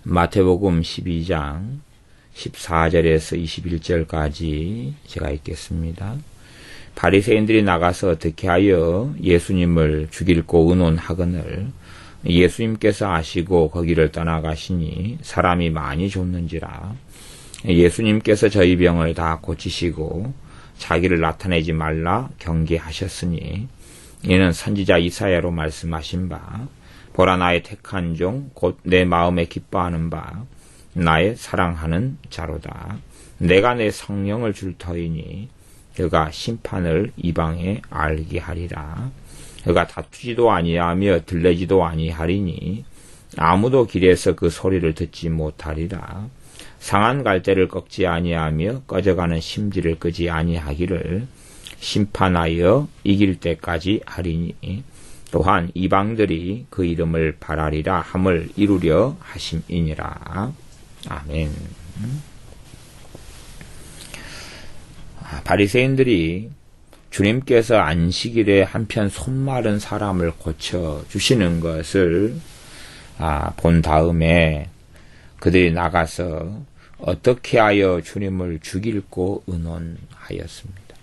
마태복음 12장 14절에서 21절까지 제가 읽겠습니다. 바리새인들이 나가서 어떻게 하여 예수님을 죽일고 의논하거늘 예수님께서 아시고 거기를 떠나가시니 사람이 많이 좁는지라. 예수님께서 저희 병을 다 고치시고 자기를 나타내지 말라 경계하셨으니 이는 선지자 이사야로 말씀하신 바 보라 나의 택한 종 곧 내 마음에 기뻐하는 바 나의 사랑하는 자로다. 내가 내 성령을 줄 터이니 그가 심판을 이방에 알게 하리라. 그가 다투지도 아니하며 들레지도 아니하리니 아무도 길에서 그 소리를 듣지 못하리라. 상한 갈대를 꺾지 아니하며 꺼져가는 심지를 끄지 아니하기를 심판하여 이길 때까지 하리니 또한 이방들이 그 이름을 바라리라 함을 이루려 하심이니라. 아멘. 바리새인들이 주님께서 안식일에 한편 손마른 사람을 고쳐주시는 것을 본 다음에 그들이 나가서 어떻게 하여 주님을 죽일고 의논하였습니다.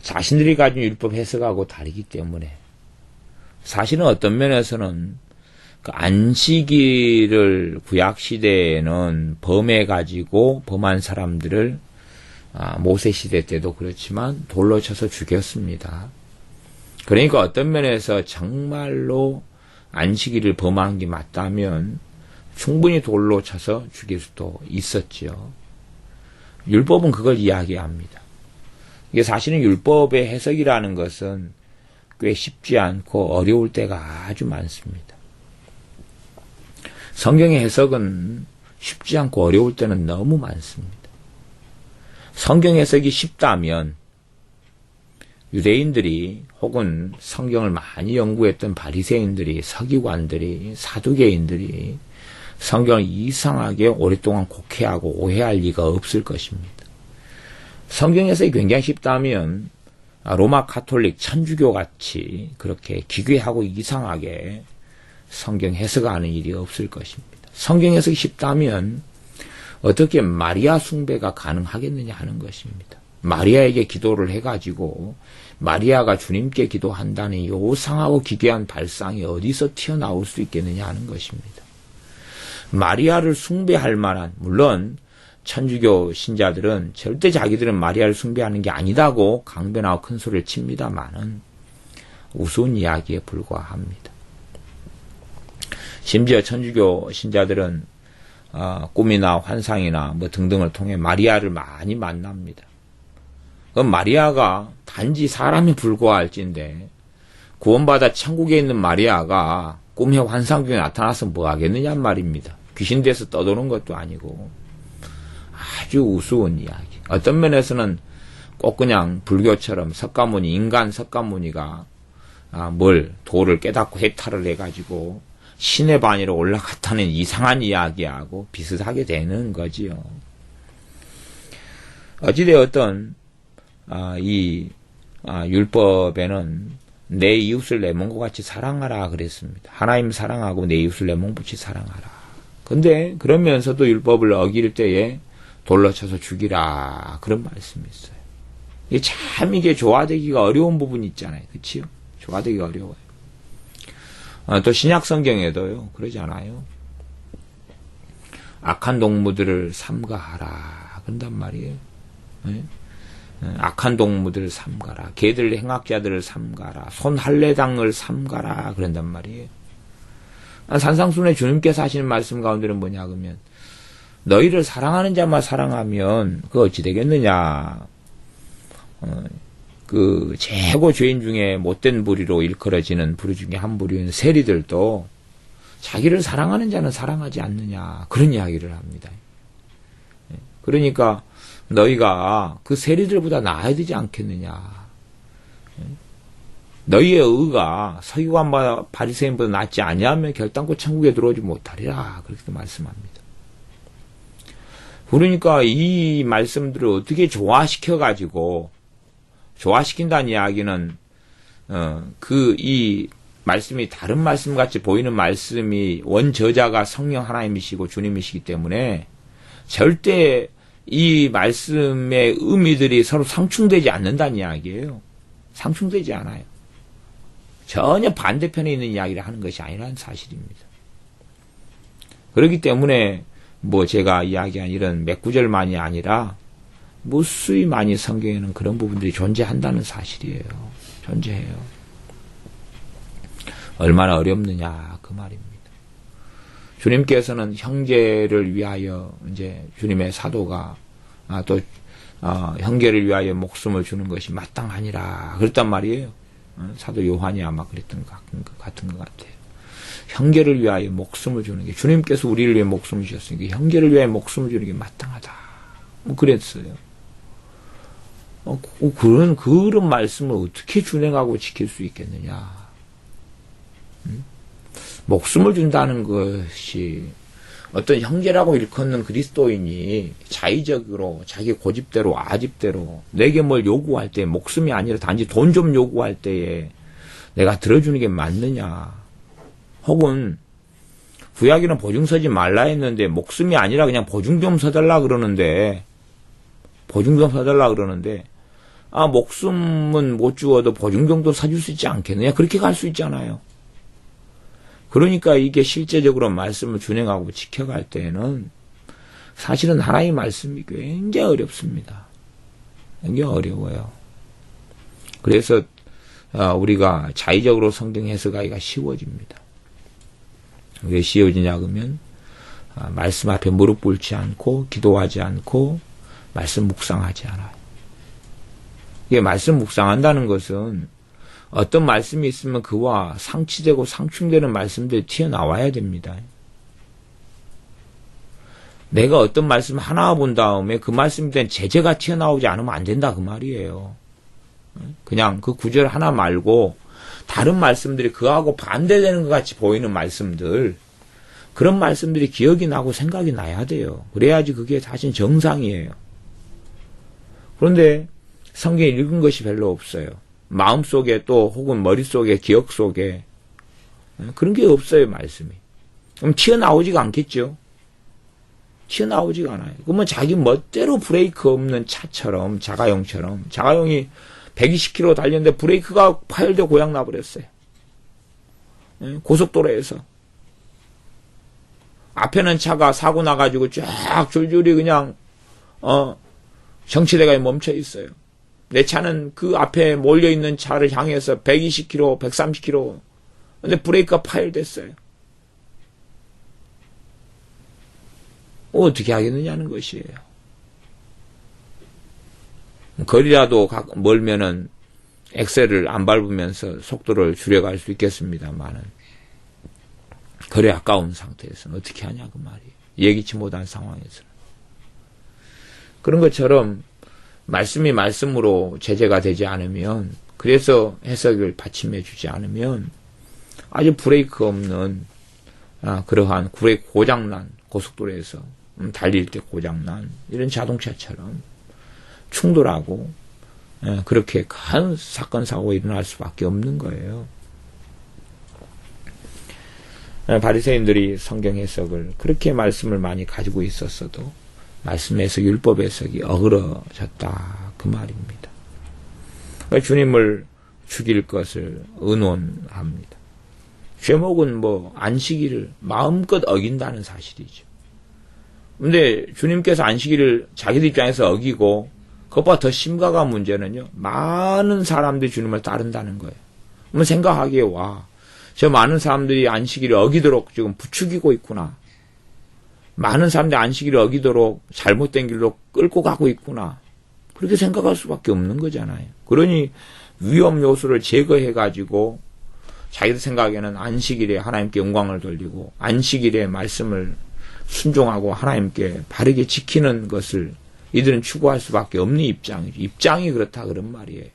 자신들이 가진 율법 해석하고 다르기 때문에 사실은 어떤 면에서는 그 안식일을 구약시대에는 범해가지고 범한 사람들을 모세시대 때도 그렇지만 돌로 쳐서 죽였습니다. 그러니까 어떤 면에서 정말로 안식일을 범하는 게 맞다면 충분히 돌로 쳐서 죽일 수도 있었죠. 율법은 그걸 이야기합니다. 이게 사실은 율법의 해석이라는 것은 꽤 쉽지 않고 어려울 때가 아주 많습니다. 성경의 해석은 쉽지 않고 어려울 때는 너무 많습니다. 성경 해석이 쉽다면 유대인들이 혹은 성경을 많이 연구했던 바리새인들이, 서기관들이, 사두개인들이 성경을 이상하게 오랫동안 곡해하고 오해할 리가 없을 것입니다. 성경 해석이 굉장히 쉽다면 로마 가톨릭 천주교 같이 그렇게 기괴하고 이상하게 성경 해석하는 일이 없을 것입니다. 성경 해석이 쉽다면 어떻게 마리아 숭배가 가능하겠느냐 하는 것입니다. 마리아에게 기도를 해가지고 마리아가 주님께 기도한다는 요상하고 기괴한 발상이 어디서 튀어나올 수 있겠느냐 하는 것입니다. 마리아를 숭배할 만한, 물론 천주교 신자들은 절대 자기들은 마리아를 숭배하는 게 아니다고 강변하고 큰 소리를 칩니다마는 우스운 이야기에 불과합니다. 심지어 천주교 신자들은 꿈이나 환상이나 뭐 등등을 통해 마리아를 많이 만납니다. 그럼 마리아가 단지 사람이 불과할진데 구원받아 천국에 있는 마리아가 꿈의 환상 중에 나타나서 뭐 하겠느냐 말입니다. 귀신 돼서 떠도는 것도 아니고 아주 우스운 이야기. 어떤 면에서는 꼭 그냥 불교처럼 석가모니, 인간 석가모니가 돌을 깨닫고 해탈을 해가지고 신의 반위로 올라갔다는 이상한 이야기하고 비슷하게 되는 거지요. 어찌되었든 율법에는 내 이웃을 내 몸과 같이 사랑하라 그랬습니다. 하나님 사랑하고 내 이웃을 내 몸같이 사랑하라. 근데 그러면서도 율법을 어길 때에 돌로 쳐서 죽이라 그런 말씀이 있어요. 이게 조화되기가 어려운 부분이 있잖아요. 그치요? 조화되기가 어려워요. 또 신약 성경에도요, 그러지 않아요? 악한 동무들을 삼가하라. 그런단 말이에요. 네? 악한 동무들을 삼가라. 개들 행악자들을 삼가라. 손할례당을 삼가라. 그런단 말이에요. 산상순의 주님께서 하시는 말씀 가운데는 뭐냐 그러면 너희를 사랑하는 자만 사랑하면 그거 어찌 되겠느냐. 그 최고 죄인 중에 못된 부리로 일컬어지는 부리 중에 한 부류인 세리들도 자기를 사랑하는 자는 사랑하지 않느냐 그런 이야기를 합니다. 그러니까 너희가 그 세리들보다 나아야 되지 않겠느냐. 너희의 의가 서기관보다 바리새인보다 낫지 아니하면 결단코 천국에 들어오지 못하리라 그렇게 말씀합니다. 그러니까 이 말씀들을 어떻게 조화시켜가지고 조화시킨다는 이야기는 이 말씀이 다른 말씀 같이 보이는 말씀이 원저자가 성령 하나님이시고 주님이시기 때문에 절대 이 말씀의 의미들이 서로 상충되지 않는다는 이야기예요. 상충되지 않아요. 전혀 반대편에 있는 이야기를 하는 것이 아니라는 사실입니다. 그렇기 때문에 뭐 제가 이야기한 이런 몇 구절만이 아니라 무수히 많이 성경에는 그런 부분들이 존재한다는 사실이에요. 존재해요. 얼마나 어렵느냐 그 말입니다. 주님께서는 형제를 위하여 이제 주님의 사도가 형제를 위하여 목숨을 주는 것이 마땅하니라 그랬단 말이에요. 사도 요한이 아마 그랬던 것 같은 것 같아요. 형제를 위하여 목숨을 주는 게 주님께서 우리를 위해 목숨을 주셨으니까 형제를 위하여 목숨을 주는 게 마땅하다. 뭐 그랬어요. 그런 말씀을 어떻게 준행하고 지킬 수 있겠느냐. 목숨을 준다는 것이 어떤 형제라고 일컫는 그리스도인이 자의적으로 자기 고집대로 아집대로 내게 뭘 요구할 때 목숨이 아니라 단지 돈 좀 요구할 때에 내가 들어주는 게 맞느냐. 혹은 구약에는 보증 서지 말라 했는데 목숨이 아니라 그냥 보증 좀 서달라 그러는데 목숨은 못 주어도 보증 정도 사줄 수 있지 않겠느냐. 그렇게 갈 수 있잖아요. 그러니까 이게 실제적으로 말씀을 준행하고 지켜갈 때에는 사실은 하나님의 말씀이 굉장히 어렵습니다. 굉장히 어려워요. 그래서 우리가 자의적으로 성경 해석하기가 쉬워집니다. 왜 쉬워지냐 그러면 말씀 앞에 무릎 꿇지 않고 기도하지 않고 말씀 묵상하지 않아요. 이게 말씀 묵상한다는 것은 어떤 말씀이 있으면 그와 상치되고 상충되는 말씀들이 튀어나와야 됩니다. 내가 어떤 말씀 하나 본 다음에 그 말씀에 대한 제재가 튀어나오지 않으면 안 된다 그 말이에요. 그냥 그 구절 하나 말고 다른 말씀들이 그하고 반대되는 것 같이 보이는 말씀들, 그런 말씀들이 기억이 나고 생각이 나야 돼요. 그래야지 그게 사실 정상이에요. 그런데 성경 읽은 것이 별로 없어요. 마음속에 또 혹은 머릿속에 기억 속에 그런 게 없어요. 말씀이. 그럼 튀어나오지가 않겠죠. 튀어나오지가 않아요. 그러면 자기 멋대로 브레이크 없는 차처럼 자가용이 120km 달렸는데 브레이크가 파열되고 고장 나버렸어요. 고속도로에서 앞에는 차가 사고 나가지고 쫙 줄줄이 그냥 정체대가 멈춰 있어요. 내 차는 그 앞에 몰려있는 차를 향해서 120km, 130km. 근데 브레이크가 파열됐어요. 어떻게 하겠느냐는 것이에요. 거리라도 멀면은 엑셀을 안 밟으면서 속도를 줄여갈 수 있겠습니다만은 거리 아까운 상태에서는 어떻게 하냐 그 말이에요. 예기치 못한 상황에서는. 그런 것처럼 말씀이 말씀으로 제재가 되지 않으면, 그래서 해석을 받침해 주지 않으면 아주 브레이크 없는 그러한 브레이크 고장난 고속도로에서 달릴 때 고장난 이런 자동차처럼 충돌하고 그렇게 큰 사건 사고가 일어날 수밖에 없는 거예요. 바리새인들이 성경 해석을 그렇게 말씀을 많이 가지고 있었어도 말씀 해석, 율법 해석이 어그러졌다 그 말입니다. 주님을 죽일 것을 의논합니다. 제목은 뭐 안식일을 마음껏 어긴다는 사실이죠. 근데 주님께서 안식일을 자기들 입장에서 어기고 그것보다 더 심각한 문제는요, 많은 사람들이 주님을 따른다는 거예요. 그러면 생각하기에 저 많은 사람들이 안식일을 어기도록 지금 부추기고 있구나. 많은 사람들이 안식일을 어기도록 잘못된 길로 끌고 가고 있구나. 그렇게 생각할 수밖에 없는 거잖아요. 그러니 위험 요소를 제거해가지고 자기들 생각에는 안식일에 하나님께 영광을 돌리고 안식일에 말씀을 순종하고 하나님께 바르게 지키는 것을 이들은 추구할 수밖에 없는 입장이죠. 입장이 그렇다 그런 말이에요.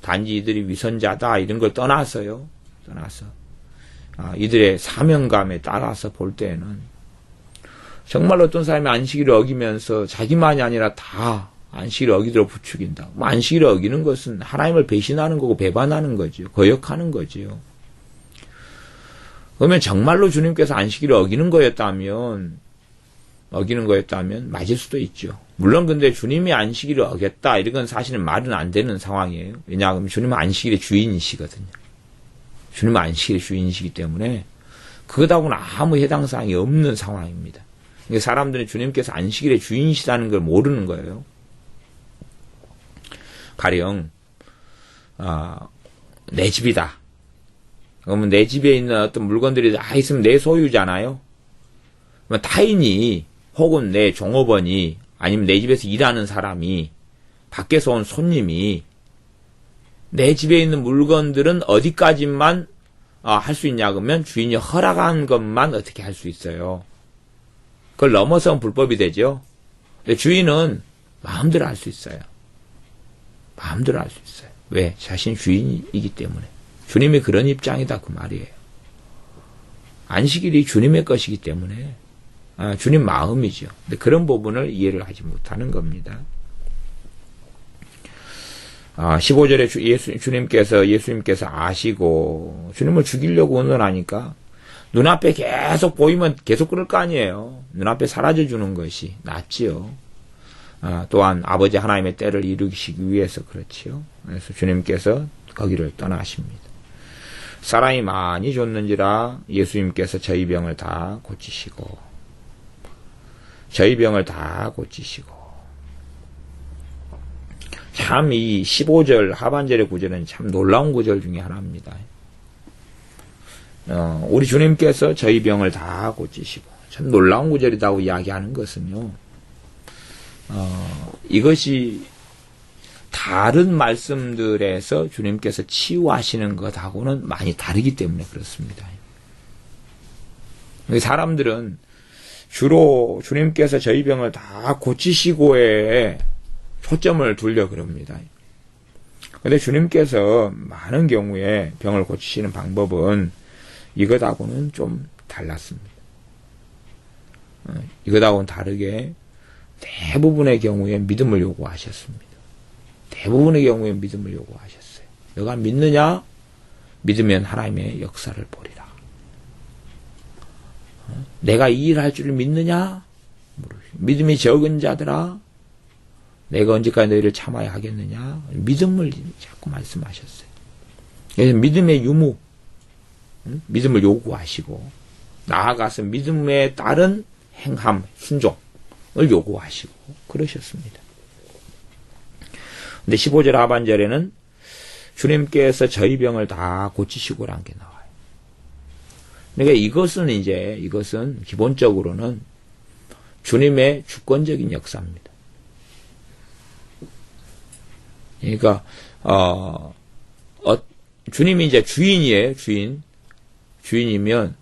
단지 이들이 위선자다 이런 걸 떠나서 이들의 사명감에 따라서 볼 때에는 정말 어떤 사람이 안식일을 어기면서 자기만이 아니라 다 안식일을 어기도록 부추긴다. 안식일을 어기는 것은 하나님을 배신하는 거고 배반하는 거죠. 거역하는 거죠. 그러면 정말로 주님께서 안식일을 어기는 거였다면 맞을 수도 있죠. 물론 근데 주님이 안식일을 어겼다 이런 건 사실은 말은 안 되는 상황이에요. 왜냐하면 주님은 안식일의 주인이시거든요. 주님은 안식일의 주인이시기 때문에 그것하고는 아무 해당 사항이 없는 상황입니다. 그러니까 사람들은 주님께서 안식일의 주인이시다는 걸 모르는 거예요. 가령 내 집이다. 그러면 내 집에 있는 어떤 물건들이 다 있으면 내 소유잖아요. 그러면 타인이 혹은 내 종업원이 아니면 내 집에서 일하는 사람이 밖에서 온 손님이 내 집에 있는 물건들은 어디까지만 할 수 있냐 그러면 주인이 허락한 것만 어떻게 할 수 있어요. 그걸 넘어서면 불법이 되죠. 근데 주인은 마음대로 할 수 있어요. 마음대로 할 수 있어요. 왜? 자신이 주인이기 때문에. 주님이 그런 입장이다 그 말이에요. 안식일이 주님의 것이기 때문에 주님 마음이죠. 근데 그런 부분을 이해를 하지 못하는 겁니다. 15절에 예수님께서 아시고 주님을 죽이려고 운운하니까 눈앞에 계속 보이면 계속 그럴 거 아니에요. 눈앞에 사라져 주는 것이 낫지요. 또한 아버지 하나님의 때를 이루시기 위해서 그렇지요. 그래서 주님께서 거기를 떠나십니다. 사람이 많이 줬는지라 예수님께서 저희 병을 다 고치시고 참 이 15절 하반절의 구절은 참 놀라운 구절 중에 하나입니다. 우리 주님께서 저희 병을 다 고치시고 참 놀라운 구절이라고 이야기하는 것은요. 이것이 다른 말씀들에서 주님께서 치유하시는 것하고는 많이 다르기 때문에 그렇습니다. 사람들은 주로 주님께서 저희 병을 다 고치시고에 초점을 두려 그럽니다. 그런데 주님께서 많은 경우에 병을 고치시는 방법은 이것하고는 좀 달랐습니다. 이것하고는 다르게 대부분의 경우에 믿음을 요구하셨습니다. 대부분의 경우에 믿음을 요구하셨어요. 너가 믿느냐? 믿으면 하나님의 역사를 보리라. 내가 이 일을 할 줄 믿느냐? 믿음이 적은 자들아, 내가 언제까지 너희를 참아야 하겠느냐? 믿음을 자꾸 말씀하셨어요. 그래서 믿음의 유무, 믿음을 요구하시고 나아가서 믿음에 따른 행함, 순종을 요구하시고 그러셨습니다. 근데 15절 하반절에는 주님께서 저희 병을 다 고치시고라는 게 나와요. 그러니까 이것은 기본적으로는 주님의 주권적인 역사입니다. 그러니까 주님이 이제 주인이에요. 주인이면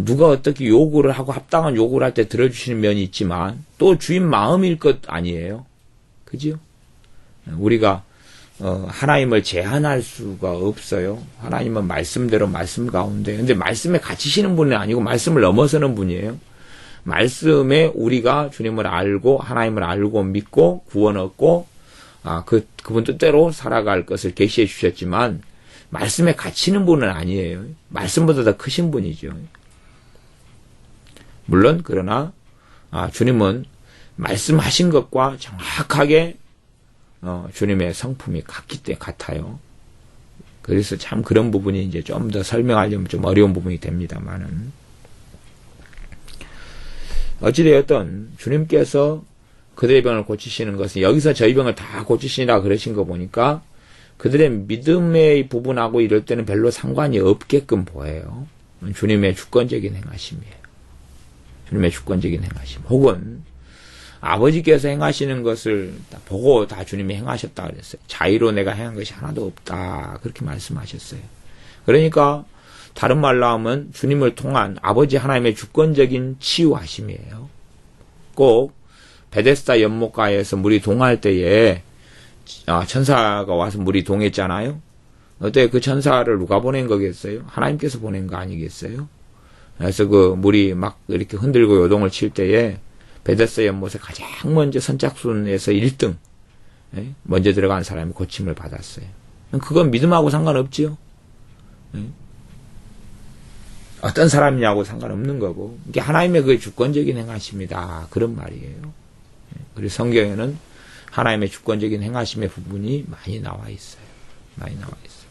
누가 어떻게 요구를 하고 합당한 요구를 할 때 들어주시는 면이 있지만 또 주인 마음일 것 아니에요. 그죠? 우리가 하나님을 제한할 수가 없어요. 하나님은 말씀대로 말씀 가운데. 근데 말씀에 갇히시는 분은 아니고 말씀을 넘어서는 분이에요. 말씀에 우리가 주님을 알고 하나님을 알고 믿고 구원 얻고 그분 뜻대로 살아갈 것을 계시해 주셨지만 말씀에 갇히는 분은 아니에요. 말씀보다 더 크신 분이죠. 물론 그러나 주님은 말씀하신 것과 정확하게 주님의 성품이 같아요. 그래서 참 그런 부분이 이제 좀 더 설명하려면 좀 어려운 부분이 됩니다만은 어찌되었든 주님께서 그들의 병을 고치시는 것은 여기서 저희 병을 다 고치시라 그러신 거 보니까 그들의 믿음의 부분하고 이럴 때는 별로 상관이 없게끔 보여요. 주님의 주권적인 행하심이에요. 주님의 주권적인 행하심. 혹은 아버지께서 행하시는 것을 보고 다 주님이 행하셨다 그랬어요. 자의로 내가 행한 것이 하나도 없다. 그렇게 말씀하셨어요. 그러니까 다른 말로 하면 주님을 통한 아버지 하나님의 주권적인 치유하심이에요. 꼭 베데스다 연못가에서 물이 동할 때에 천사가 와서 물이 동했잖아요. 어때 그 천사를 누가 보낸 거겠어요? 하나님께서 보낸 거 아니겠어요? 그래서 그 물이 막 이렇게 흔들고 요동을 칠 때에 베데스다 연못에 가장 먼저 선착순에서 1등 먼저 들어간 사람이 고침을 받았어요. 그건 믿음하고 상관없지요. 어떤 사람이냐고 상관없는 거고, 이게 하나님의 그 주권적인 행하심이다. 그런 말이에요. 그리고 성경에는 하나님의 주권적인 행하심의 부분이 많이 나와 있어요. 많이 나와 있어요.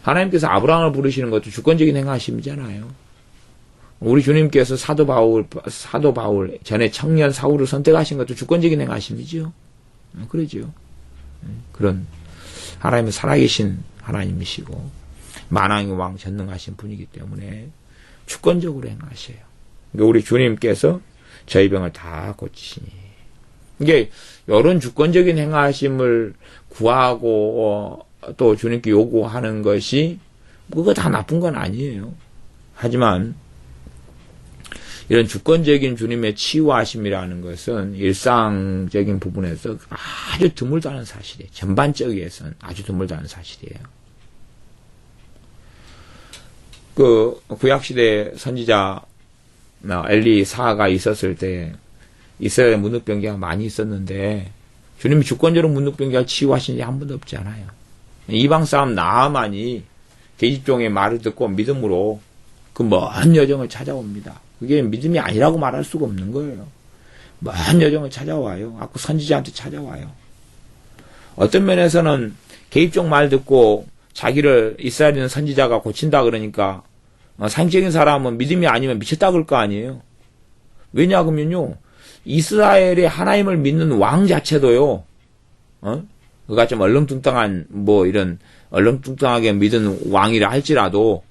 하나님께서 아브라함을 부르시는 것도 주권적인 행하심이잖아요. 우리 주님께서 사도 바울, 전에 청년 사울을 선택하신 것도 주권적인 행하심이죠. 그러죠. 그런 하나님은 살아계신 하나님이시고, 만왕의 왕 전능하신 분이기 때문에 주권적으로 행하셔요. 그러니까 우리 주님께서 저희 병을 다 고치시니. 이게 이런 주권적인 행하심을 구하고 또 주님께 요구하는 것이 그거 다 나쁜 건 아니에요. 하지만 이런 주권적인 주님의 치유하심이라는 것은 일상적인 부분에서 아주 드물다는 사실이에요. 전반적에서는 아주 드물다는 사실이에요. 그 구약시대 선지자 엘리사가 있었을 때 이스라엘에 문득병기가 많이 있었는데 주님이 주권적으로 문득병기를 치유하신 일이 한 번도 없지 않아요. 이방 사람 나아만이 계집종의 말을 듣고 믿음으로 그 먼 여정을 찾아옵니다. 그게 믿음이 아니라고 말할 수가 없는 거예요. 먼 여정을 찾아와요. 아까 선지자한테 찾아와요. 어떤 면에서는 계집종 말 듣고 자기를 이스라엘에 있는 선지자가 고친다 그러니까 상식적인 사람은 믿음이 아니면 미쳤다 그럴 거 아니에요. 왜냐 그러면요, 이스라엘의 하나님을 믿는 왕 자체도요, 그가 좀 얼렁뚱땅한 이런 얼렁뚱땅하게 믿은 왕이라 할지라도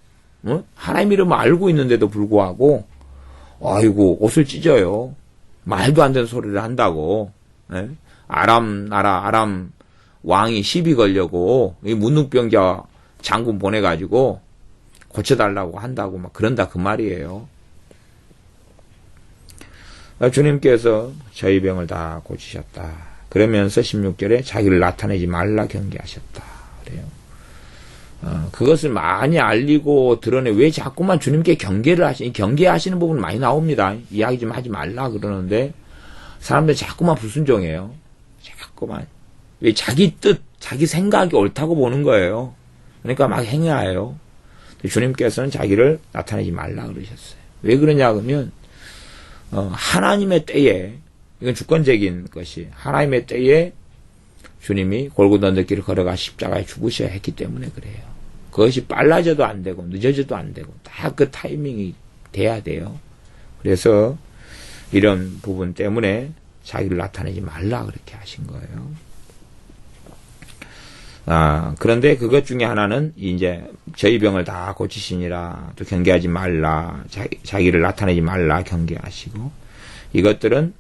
하나님 이름을 알고 있는데도 불구하고 아이고 옷을 찢어요. 말도 안 되는 소리를 한다고. 아람 나라 아람 왕이 시비 걸려고 이 문둥병자 장군 보내가지고 고쳐달라고 한다고 막 그런다 그 말이에요. 주님께서 저희 병을 다 고치셨다. 그러면서 16절에 자기를 나타내지 말라 경계하셨다. 그래요. 그것을 많이 알리고 드러내 왜 자꾸만 주님께 경계하시는 부분 많이 나옵니다. 이야기 좀 하지 말라 그러는데 사람들이 자꾸만 불순종해요. 자꾸만. 왜 자기 뜻, 자기 생각이 옳다고 보는 거예요. 그러니까 막 행해요. 주님께서는 자기를 나타내지 말라 그러셨어요. 왜 그러냐 그러면 하나님의 때에, 이건 주권적인 것이 하나님의 때에 주님이 골고다 언덕길을 걸어가 십자가에 죽으셔야 했기 때문에 그래요. 그것이 빨라져도 안 되고 늦어져도 안 되고 다 그 타이밍이 돼야 돼요. 그래서 이런 부분 때문에 자기를 나타내지 말라 그렇게 하신 거예요. 그런데 그것 중에 하나는 이제 저희 병을 다 고치시니라, 또 경계하지 말라, 자기를 나타내지 말라 경계하시고, 이것들은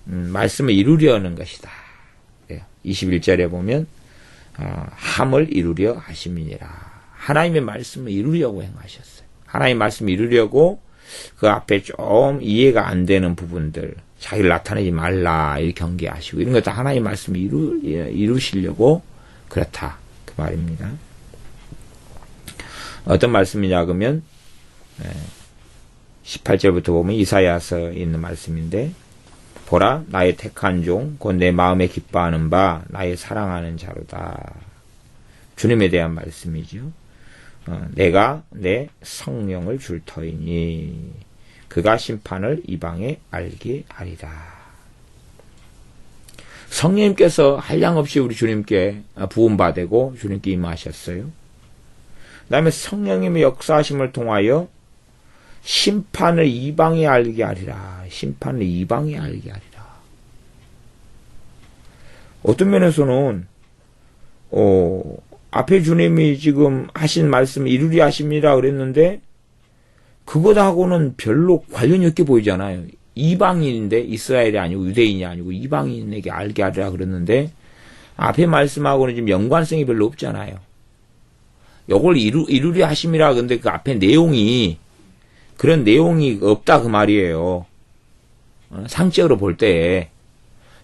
말씀을 이루려는 것이다. 21절에 보면 함을 이루려 하심이니라. 하나님의 말씀을 이루려고 행하셨어요. 하나님의 말씀을 이루려고 그 앞에 좀 이해가 안 되는 부분들, 자기를 나타내지 말라 이렇게 경계하시고, 이런 것 다 하나님의 말씀을 이루시려고 그렇다 그 말입니다. 어떤 말씀이냐 그러면 18절부터 보면 이사야서 있는 말씀인데, 보라 나의 택한 종 곧 내 마음에 기뻐하는 바 나의 사랑하는 자로다. 주님에 대한 말씀이죠. 내가 내 성령을 줄 터이니 그가 심판을 이방에 알게 하리라. 성령님께서 한량없이 우리 주님께 부음받고 주님께 임하셨어요. 그 다음에 성령님의 역사하심을 통하여 심판을 이방에 알게 하리라. 심판을 이방에 알게 하리라. 어떤 면에서는 앞에 주님이 지금 하신 말씀 이루리 하십니다 그랬는데 그것하고는 별로 관련이 없게 보이잖아요. 이방인인데 이스라엘이 아니고 유대인이 아니고 이방인에게 알게 하리라 그랬는데 앞에 말씀하고는 지금 연관성이 별로 없잖아요. 요걸 이루리 하심이라 근데 그 앞에 내용이 그런 내용이 없다 그 말이에요. 상적으로 볼 때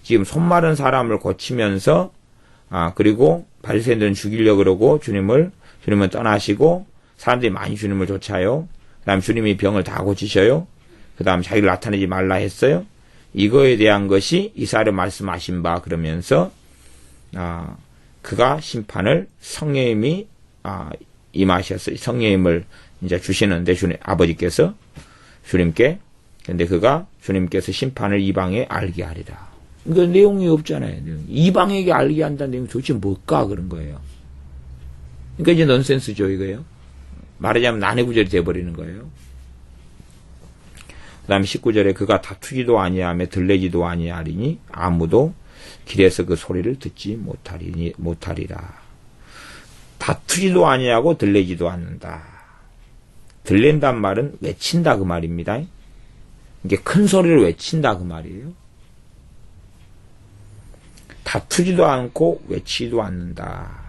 지금 손 마른 사람을 고치면서 그리고 바리새인들은 죽이려고 그러고 주님은 떠나시고 사람들이 많이 주님을 쫓아요. 그 다음 주님이 병을 다 고치셔요. 그 다음 자기를 나타내지 말라 했어요. 이거에 대한 것이 이사야로 말씀하신 바 그러면서 그가 심판을 성령님이 임하셨어요. 성령님을 이제 주시는데 아버지께서 주님께 근데 그가 주님께서 심판을 이방에 알게 하리라. 그러니까 내용이 없잖아요. 이방에게 알게 한다는 내용이 도대체 뭘까 그런 거예요. 그러니까 이제 넌센스죠 이거예요. 말하자면 난해구절이 돼버리는 거예요. 그 다음에 19절에 그가 다투지도 아니하며 들레지도 아니하리니 아무도 길에서 그 소리를 듣지 못하리라. 다투지도 아니하고 들레지도 않는다. 들랜단 말은 외친다 그 말입니다. 이게 큰 소리를 외친다 그 말이에요. 다투지도 않고 외치지도 않는다.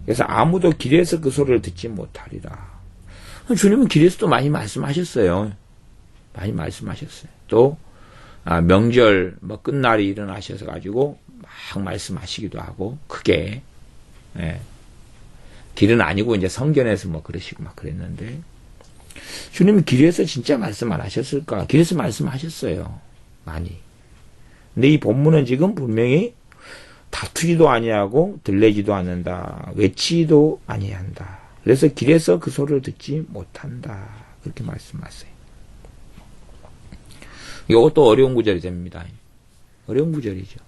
그래서 아무도 길에서 그 소리를 듣지 못하리라. 주님은 길에서도 많이 말씀하셨어요. 많이 말씀하셨어요. 또 명절 끝날이 일어나셔서 가지고 막 말씀하시기도 하고 크게 길은 아니고 이제 성전에서 그러시고 막 그랬는데 주님은 길에서 진짜 말씀 안 하셨을까? 길에서 말씀하셨어요. 많이. 근데 이 본문은 지금 분명히 다투지도 아니하고 들레지도 않는다. 외치지도 아니한다. 그래서 길에서 그 소리를 듣지 못한다. 그렇게 말씀하세요. 이것도 어려운 구절이 됩니다. 어려운 구절이죠.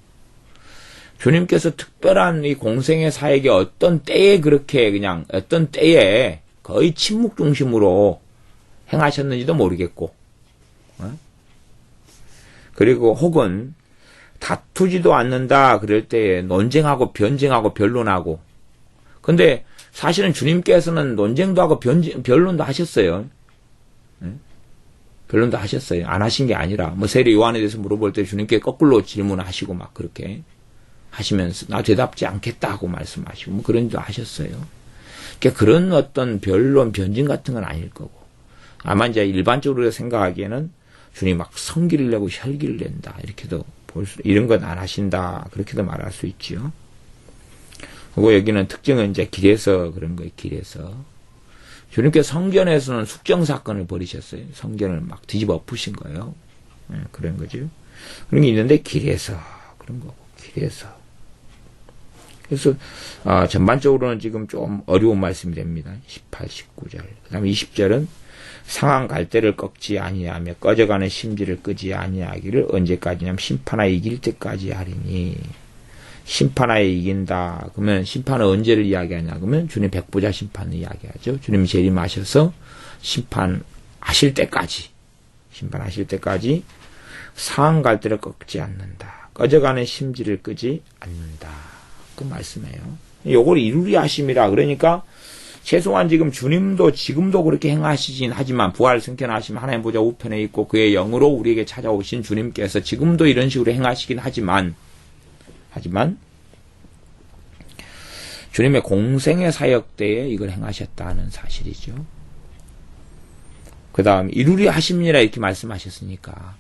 주님께서 특별한 이 공생의 사역에 어떤 때에 그렇게 그냥 어떤 때에 거의 침묵 중심으로 행하셨는지도 모르겠고, 그리고 혹은 다투지도 않는다 그럴 때에 논쟁하고 변쟁하고 변론하고, 근데 사실은 주님께서는 논쟁도 하고 변론도 하셨어요. 변론도 하셨어요. 안 하신 게 아니라 세례 요한에 대해서 물어볼 때 주님께 거꾸로 질문하시고 막 그렇게 하시면서 나 대답지 않겠다고 말씀하시고 그런 일도 하셨어요. 그러니까 그런 어떤 변론 변증 같은 건 아닐 거고, 아마 이제 일반적으로 생각하기에는 주님 막 성기를 내고 혈기를 낸다 이렇게도 이런 건 안 하신다 그렇게도 말할 수 있지요. 그리고 여기는 특징은 이제 길에서 그런 거예요. 길에서 주님께서 성전에서는 숙정 사건을 벌이셨어요. 성전을 막 뒤집어 엎으신 거예요. 그런 거죠. 그런 게 있는데 길에서 그런 거고 길에서. 그래서 전반적으로는 지금 좀 어려운 말씀이 됩니다. 18, 19절. 그 다음에 20절은 상한 갈대를 꺾지 아니하며 꺼져가는 심지를 끄지 아니하기를 언제까지냐면 심판하에 이길 때까지 하리니. 심판하에 이긴다. 그러면 심판은 언제를 이야기하냐? 그러면 주님 백보자 심판을 이야기하죠. 주님이 재림하셔서 심판하실 때까지, 심판하실 때까지 상한 갈대를 꺾지 않는다. 꺼져가는 심지를 끄지 않는다. 그 말씀이에요. 요걸 이루리 하심이라. 그러니까 최소한 지금 주님도 지금도 그렇게 행하시진 하지만 부활 승천하시면 하나님 보좌 우편에 있고 그의 영으로 우리에게 찾아오신 주님께서 지금도 이런 식으로 행하시긴 하지만 주님의 공생의 사역 때에 이걸 행하셨다는 사실이죠. 그 다음 이루리 하심이라 이렇게 말씀하셨으니까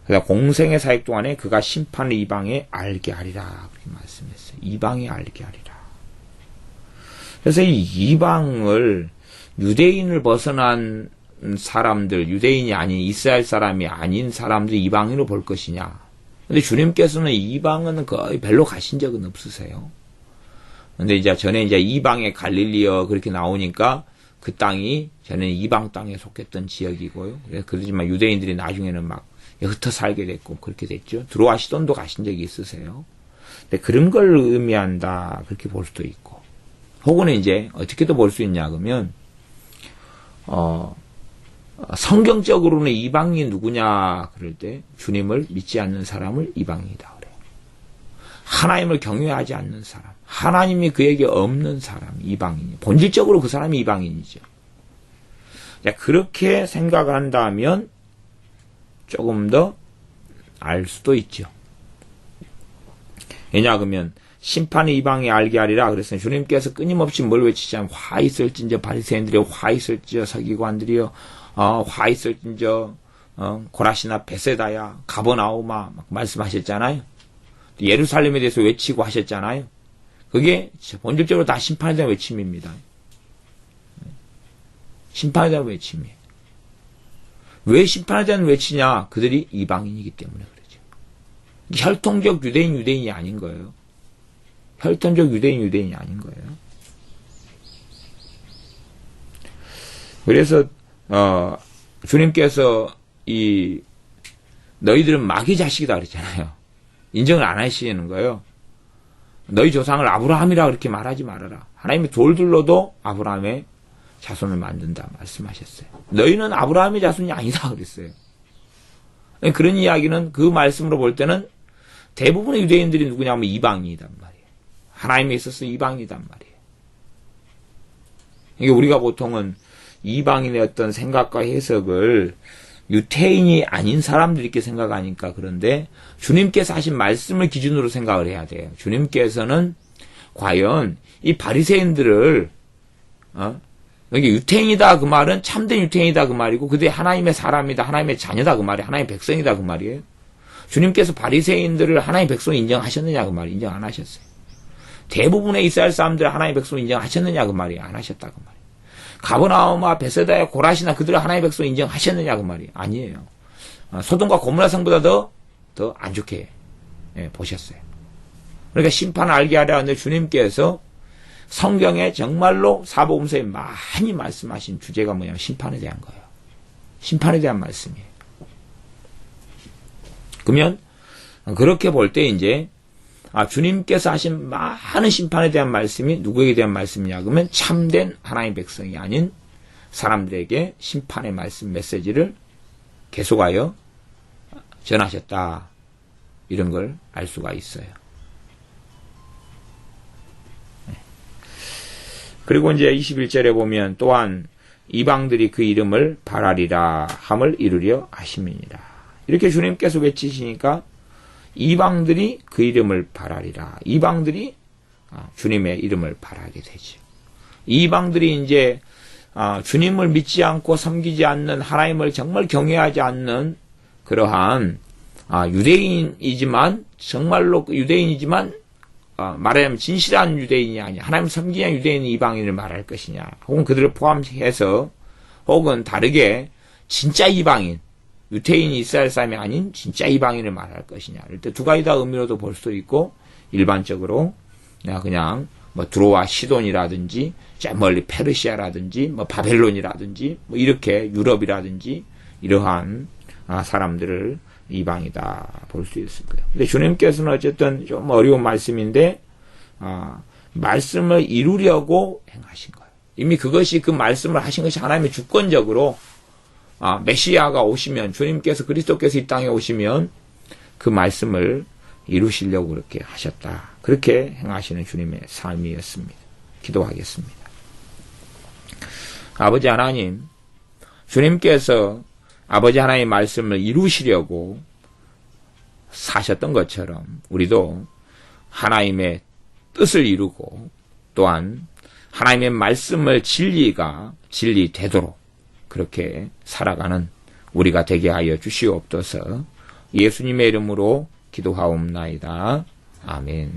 그다음 공생의 사역 동안에 그가 심판을 이방에 알게 하리라 그렇게 말씀했어요. 이방에 알게 하리라. 그래서 이 이방을 유대인을 벗어난 사람들, 유대인이 아닌 이스라엘 사람이 아닌 사람들 이방인으로 볼 것이냐. 근데 주님께서는 이방은 거의 별로 가신 적은 없으세요. 근데 이제 전에 이제 이방의 갈릴리어 그렇게 나오니까 그 땅이 전에 이방 땅에 속했던 지역이고요. 그러지만 유대인들이 나중에는 막 흩어 살게 됐고 그렇게 됐죠. 드로아 시돈도 가신 적이 있으세요. 근데 그런 걸 의미한다 그렇게 볼 수도 있고, 혹은 이제 어떻게도 볼 수 있냐 그러면 성경적으로는 이방인이 누구냐 그럴 때 주님을 믿지 않는 사람을 이방인이다 그래요. 하나님을 경외하지 않는 사람, 하나님이 그에게 없는 사람 이방인이, 본질적으로 그 사람이 이방인이죠. 그렇게 생각한다면 조금 더 알 수도 있죠. 왜냐 그러면 심판이 이방에 알게 하리라 그랬으니 주님께서 끊임없이 뭘 외치자면 화 있을진저 바리새인들이여, 화 있을지어 서기관들이여, 화 있을진저 고라시나 베세다야, 가버나우마 막 말씀하셨잖아요. 예루살렘에 대해서 외치고 하셨잖아요. 그게 본질적으로 다 심판에 대한 외침입니다. 심판에 대한 외침이에요. 왜 심판에 대한 외치냐? 그들이 이방인이기 때문에 그러죠. 혈통적 유대인이 아닌 거예요. 혈통적 유대인이 아닌 거예요. 그래서 주님께서 너희들은 마귀 자식이다 그랬잖아요. 인정을 안 하시는 거예요. 너희 조상을 아브라함이라 그렇게 말하지 말아라. 하나님이 돌들로도 아브라함의 자손을 만든다 말씀하셨어요. 너희는 아브라함의 자손이 아니다 그랬어요. 그런 이야기는 그 말씀으로 볼 때는 대부분의 유대인들이 누구냐면 이방인이단 말이에요. 하나님에 있어서 이방인이단 말이에요. 이게 우리가 보통은 이방인의 어떤 생각과 해석을 유태인이 아닌 사람들이 이렇게 생각하니까 그런데 주님께서 하신 말씀을 기준으로 생각을 해야 돼요. 주님께서는 과연 이 바리새인들을 여기 유태인이다 그 말은 참된 유태인이다 그 말이고 그들이 하나님의 사람이다 하나님의 자녀다 그 말이에요. 하나님의 백성이다 그 말이에요. 주님께서 바리새인들을 하나님의 백성 인정하셨느냐 그 말이에요. 인정 안 하셨어요. 대부분의 이스라엘 사람들을 하나님의 백성 인정하셨느냐 그 말이에요. 안 하셨다 그 말이에요. 가버나움과 베세다의 고라시나 그들을 하나님의 백성 인정하셨느냐 그 말이 아니에요. 소돔과 고모라 성보다 더 안 좋게 보셨어요. 그러니까 심판을 알게 하려 하는데 주님께서 성경에 정말로 사복음서에 많이 말씀하신 주제가 뭐냐면 심판에 대한 거예요. 심판에 대한 말씀이에요. 그러면 그렇게 볼 때 이제 주님께서 하신 많은 심판에 대한 말씀이 누구에게 대한 말씀이냐 그러면 참된 하나님의 백성이 아닌 사람들에게 심판의 말씀 메시지를 계속하여 전하셨다. 이런 걸 알 수가 있어요. 그리고 이제 21절에 보면 또한 이방들이 그 이름을 바라리라 함을 이루려 하심이니라. 이렇게 주님께서 외치시니까 이방들이 그 이름을 바라리라. 이방들이 주님의 이름을 바라게 되죠. 이방들이 이제 주님을 믿지 않고 섬기지 않는 하나님을 정말 경외하지 않는 그러한 유대인이지만 정말로 유대인이지만 말하자면 진실한 유대인이 아니야. 하나님 섬기는 유대인 이방인을 말할 것이냐. 혹은 그들을 포함해서 혹은 다르게 진짜 이방인 유태인이 이스라엘 사람이 아닌 진짜 이방인을 말할 것이냐. 이럴 때 두 가지 다 의미로도 볼 수도 있고 일반적으로 그냥 뭐 두로와 시돈이라든지 저 멀리 페르시아라든지 뭐 바벨론이라든지 뭐 이렇게 유럽이라든지 이러한 사람들을 이방이다 볼 수 있을 거예요. 근데 주님께서는 어쨌든 좀 어려운 말씀인데 말씀을 이루려고 행하신 거예요. 이미 그것이 그 말씀을 하신 것이 하나님의 주권적으로 메시아가 오시면 주님께서 그리스도께서 이 땅에 오시면 그 말씀을 이루시려고 그렇게 하셨다. 그렇게 행하시는 주님의 삶이었습니다. 기도하겠습니다. 아버지 하나님, 주님께서 아버지 하나님의 말씀을 이루시려고 사셨던 것처럼 우리도 하나님의 뜻을 이루고 또한 하나님의 말씀을 진리되도록 그렇게 살아가는 우리가 되게 하여 주시옵소서. 예수님의 이름으로 기도하옵나이다. 아멘.